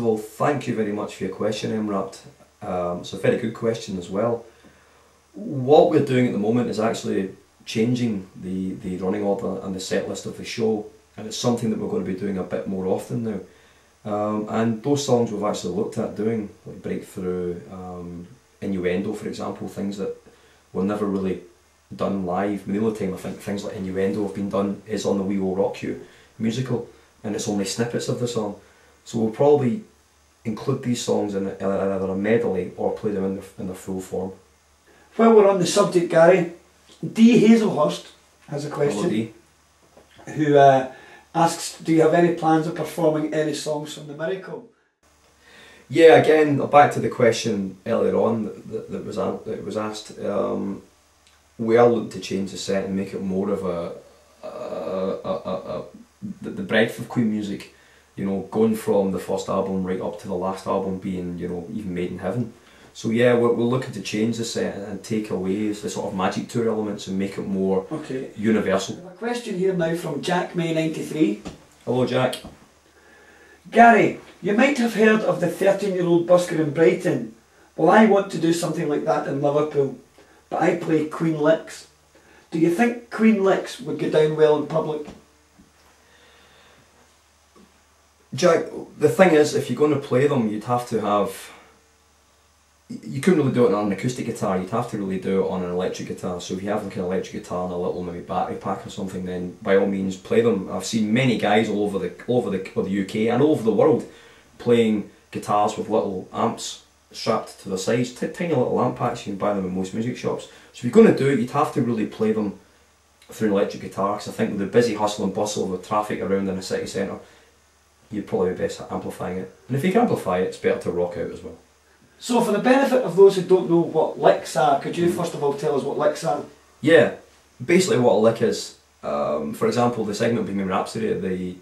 all, thank you very much for your question, Emrat. It's a very good question as well. What we're doing at the moment is actually changing the running order and the set list of the show, and it's something that we're going to be doing a bit more often now. And those songs we've actually looked at doing, like Breakthrough, Innuendo for example, things that were never really done live. I mean, the only time I think things like Innuendo have been done is on the We Will Rock You musical, and it's only snippets of the song. So we'll probably include these songs in either a medley or play them in their full form. While we're on the subject, Gary, D. Hazelhurst has a question. Hello, D. Who asks, do you have any plans of performing any songs from The Miracle? Yeah, again, back to the question earlier on that was asked. We are looking to change the set and make it more of the breadth of Queen music. You know, going from the first album right up to the last album being, you know, even Made in Heaven. So yeah, we're looking to change the set and take away the sort of Magic Tour elements and make it more universal. I have a question here now from Jack May 93. Hello, Jack. Gary, you might have heard of the 13-year-old busker in Brighton. Well, I want to do something like that in Liverpool, but I play Queen licks. Do you think Queen licks would go down well in public? Jack, the thing is, if you're going to play them, you'd have to have... You couldn't really do it on an acoustic guitar, you'd have to really do it on an electric guitar. So if you have like an electric guitar and a little maybe battery pack or something, then by all means play them. I've seen many guys all over the UK and all over the world playing guitars with little amps strapped to their sides, tiny little amp packs. You can buy them in most music shops. So if you're going to do it, you'd have to really play them through an electric guitar, because I think with the busy hustle and bustle with traffic around in a city centre, you'd probably be best at amplifying it. And if you can amplify it, it's better to rock out as well. So for the benefit of those who don't know what licks are, could you first of all tell us what licks are? Yeah, basically what a lick is, for example, the segment Bohemian Rhapsody, the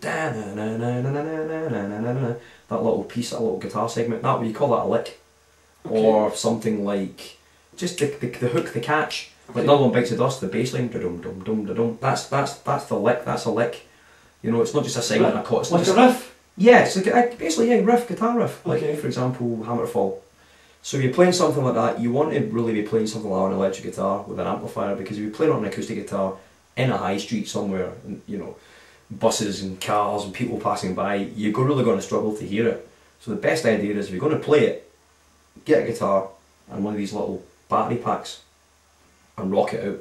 that little piece, that little guitar segment, that we call that a lick. Okay. Or something like just the hook, the catch, like Another One Bites the Dust, the bass line, dum dum dum dum. That's the lick. That's a lick. You know, it's not just a segment. A chord. It's like a riff. Yeah, it's basically a riff, guitar riff. Like okay. For example, Hammerfall. So if you're playing something like that, you want to really be playing something like an electric guitar with an amplifier, because if you play it on an acoustic guitar in a high street somewhere, you know, buses and cars and people passing by, you're really going to struggle to hear it. So the best idea is, if you're going to play it, get a guitar and one of these little battery packs and rock it out.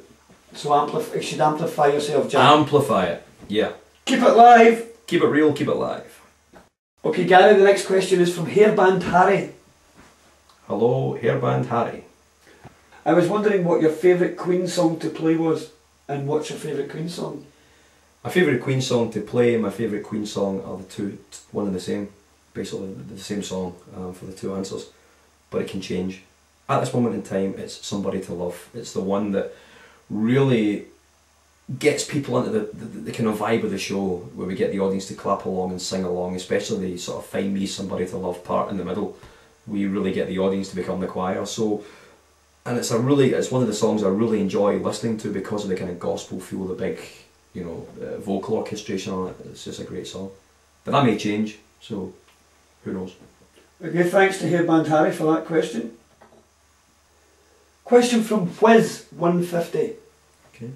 So you should amplify yourself, Jack. Amplify it, yeah. Keep it live. Keep it real, keep it live. Okay, Gary, the next question is from Hairband Harry. Hello, Hairband Harry. I was wondering what your favourite Queen song to play was, and what's your favourite Queen song? My favourite Queen song to play and my favourite Queen song are the two, one and the same. Basically the same song for the two answers, but it can change. At this moment in time, it's Somebody to Love. It's the one that really gets people into the kind of vibe of the show, where we get the audience to clap along and sing along, especially the sort of Find Me Somebody to Love part in the middle. We really get the audience to become the choir. So, and it's one of the songs I really enjoy listening to because of the kind of gospel feel, the big, you know, vocal orchestration on it. It's just a great song. But that may change, so who knows. Okay, thanks to Hairband Harry for that question. Question from Whiz150. Okay.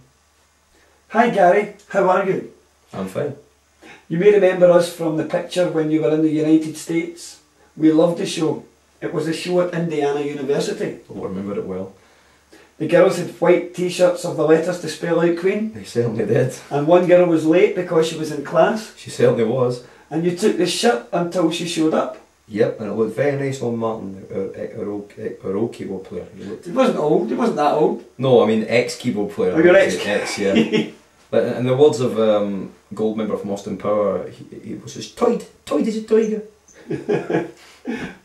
Hi Gary, how are you? I'm fine. You may remember us from the picture when you were in the United States. We loved the show. It was a show at Indiana University. I remember it well. The girls had white t-shirts of the letters to spell out Queen. They certainly did. And one girl was late because she was in class. She certainly was. And you took the shirt until she showed up. Yep, and it looked very nice on Martin, our old keyboard player. He wasn't old, he wasn't that old. No, I mean ex-keyboard player. Oh, your ex? Yeah. But in the words of Gold member from Austin Power, he was just toyed as a tiger.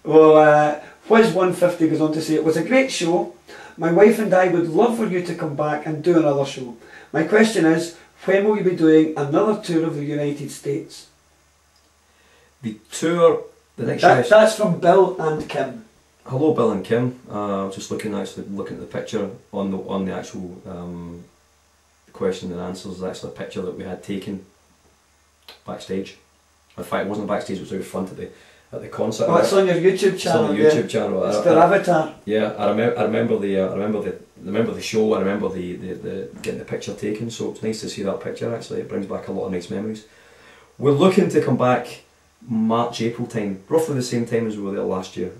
Well, Whiz150 goes on to say, it was a great show. My wife and I would love for you to come back and do another show. My question is, when will you be doing another tour of the United States? The tour, the next that's from Bill and Kim. Hello Bill and Kim. Just looking at the picture on the actual question and answers. That's actually a picture that we had taken backstage. In fact, it wasn't backstage, it was out front at the concert. Oh, it's on your YouTube channel. It's on the YouTube channel. It's their avatar. Yeah, I remember the show. I remember the getting the picture taken. So it's nice to see that picture. Actually, it brings back a lot of nice memories. We're looking to come back March, April time, roughly the same time as we were there last year.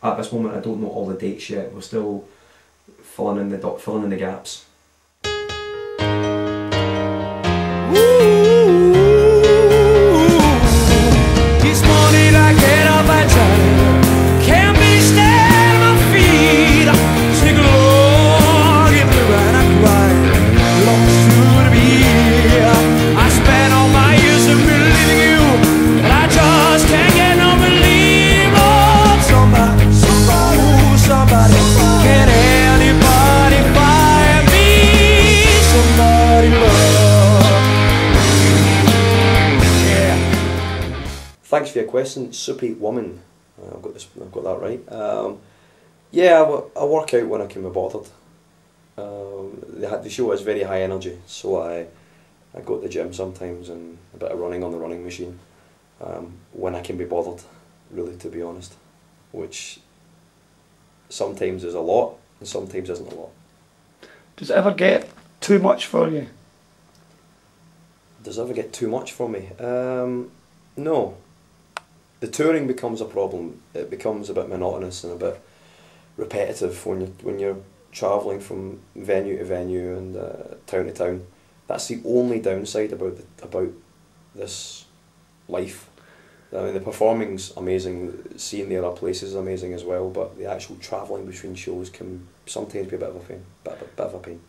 At this moment, I don't know all the dates yet. We're still filling in the gaps. Thanks for your question, Soupy Woman. I've got that right. Yeah, I work out when I can be bothered. The show is very high energy, so I go to the gym sometimes and a bit of running on the running machine when I can be bothered, really, to be honest. Which sometimes is a lot and sometimes isn't a lot. Does it ever get too much for you? Does it ever get too much for me? No. The touring becomes a problem. It becomes a bit monotonous and a bit repetitive when you're travelling from venue to venue and town to town. That's the only downside about this life. I mean, the performing's amazing, seeing the other places is amazing as well, but the actual travelling between shows can sometimes be a bit of a pain. Bit of a pain.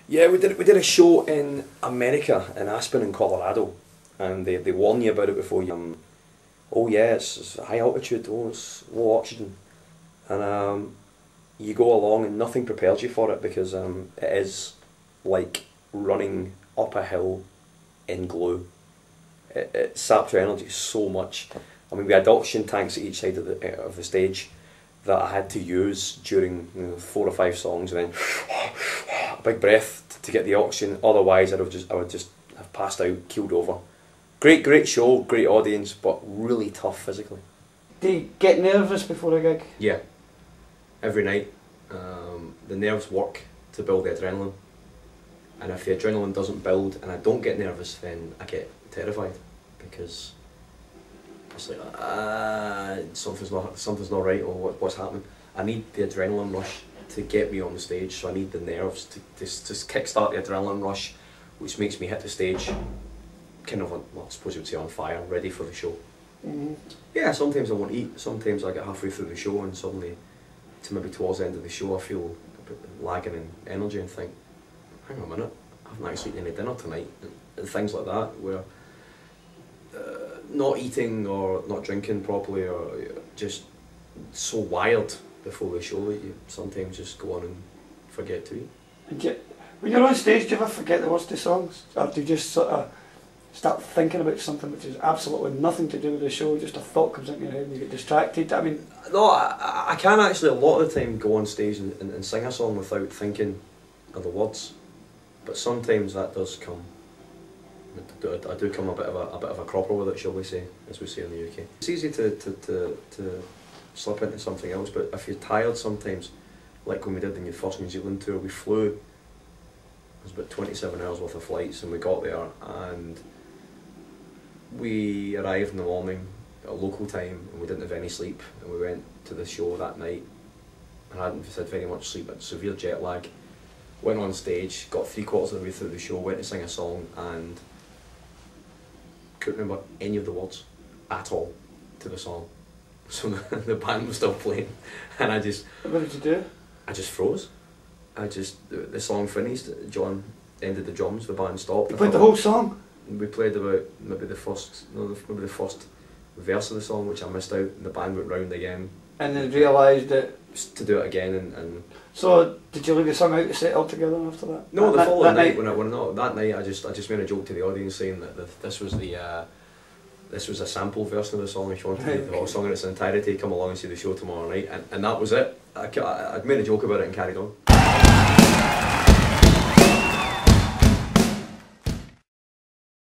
Yeah, we did a show in America, in Aspen in Colorado, and they warn you about it before you. Oh yeah, it's high altitude. Oh, it's low oxygen, and you go along and nothing prepares you for it because it is like running up a hill in glue. It saps your energy so much. I mean, we had oxygen tanks at each side of the stage that I had to use during 4 or 5 songs, and then a big breath to get the oxygen. Otherwise, I would just have passed out, keeled over. Great show, great audience, but really tough physically. Do you get nervous before a gig? Yeah, every night. The nerves work to build the adrenaline, and if the adrenaline doesn't build and I don't get nervous, then I get terrified because it's like something's not right, or what's happening. I need the adrenaline rush to get me on the stage, so I need the nerves to just kick-start the adrenaline rush, which makes me hit the stage kind of, I suppose you would say, on fire, ready for the show. Mm-hmm. Yeah, sometimes I won't eat, sometimes I get halfway through the show and suddenly, maybe towards the end of the show, I feel a bit lagging in energy and think, hang on a minute, I haven't actually eaten any dinner tonight, and things like that, where not eating or not drinking properly, or just so wired before the show that you sometimes just go on and forget to eat. And when you're on stage, do you ever forget the words to songs? Or do you just sort of start thinking about something which is absolutely nothing to do with the show, just a thought comes into your head and you get distracted? I mean... No, I can actually a lot of the time go on stage and sing a song without thinking of the words, but sometimes that does come. I do come a bit of a cropper with it, shall we say, as we say in the UK. It's easy to slip into something else, but if you're tired sometimes, like when we did the first New Zealand tour, we flew, it was about 27 hours worth of flights, and we got there and we arrived in the morning at a local time and we didn't have any sleep, and we went to the show that night and I hadn't had very much sleep, had severe jet lag, went on stage, got 3/4 of the way through the show, went to sing a song and couldn't remember any of the words at all to the song. So the band was still playing and I just... What did you do? I just froze. The song finished, John ended the drums, the band stopped. You played the whole song? We played about maybe the first verse of the song, which I missed out, and the band went round again. And then realised that... To do it again and... So, did you leave the song out to set altogether after that? No, the following night, that night I just made a joke to the audience saying that this was the this was a sample version of the song. If you wanted to do the whole song in its entirety, come along and see the show tomorrow night. And that was it. I'd made a joke about it and carried on.